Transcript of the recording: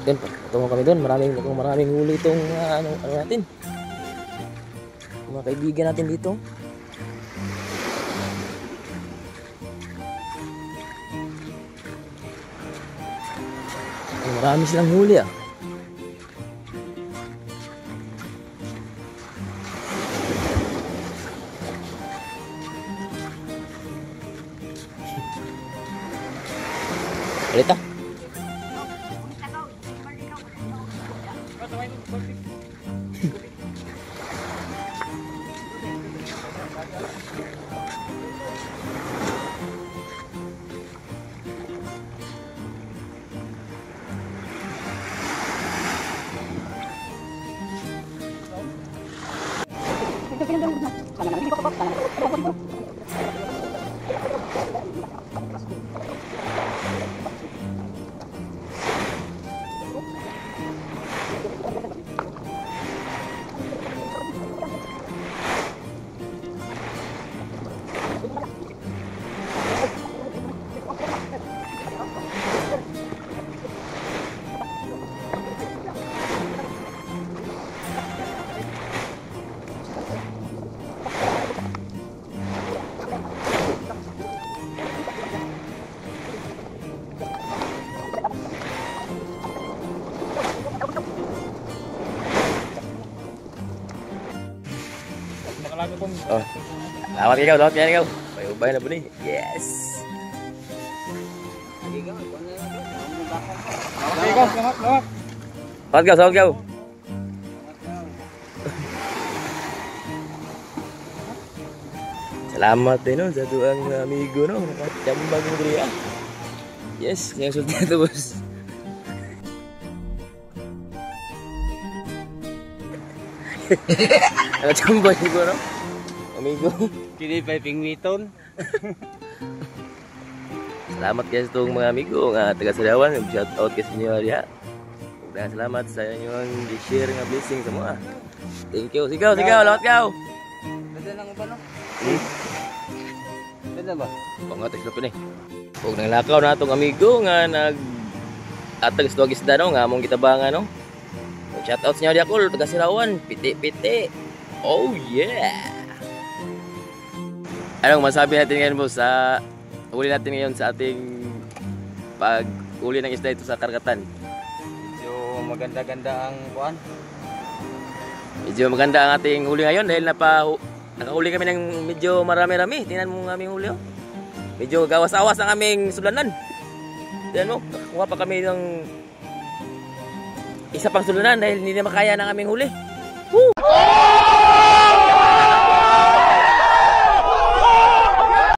Then, patungo kami doon. Maraming huli itong ano natin. Mga kaibigan natin dito. Marami silang huli ah. Ulit ah. Oh. Lawat ikaw, lawat yan ikaw. Bayubay na po ni. Yes. Lawat ikaw, lawat ikaw. Salamat din no, sa tuang amigo no. Nakachambag mo diri ah. Yes, yang sultan itu bos. Nakachambag ko no. Amigo. Kini pa pingwiton. Salamat guys itong mga amigo nga taga Sadawan. Shout out kay inyo diha. Dan salamat sa inyong i-share nga blessing semua. Thank you. Sigaw, lawat kaw. Dada lang ba no? Dada ba? Pangatis na ni. Ug nanglakaw na itong amigo nga nag atag isda no nga among gitabangan no. Shout out sa inyo diha kol taga Sadawan. Piti-piti. Oh yeah. Anong masabi natin ngayon boss sa huli natin ngayon sa ating pag-uli ng isda ito sa karagatan? Medyo maganda-ganda ang kuan. Medyo maganda ang ating huli ngayon dahil nakahuli kami ng medyo marami-rami. Tingnan mo ang aming huli oh. Medyo gawas-awas ang aming sulanan. Tingnan mo, nakakuha pa kami ng isa pang sulanan dahil hindi na makaya ng aming huli. Woo!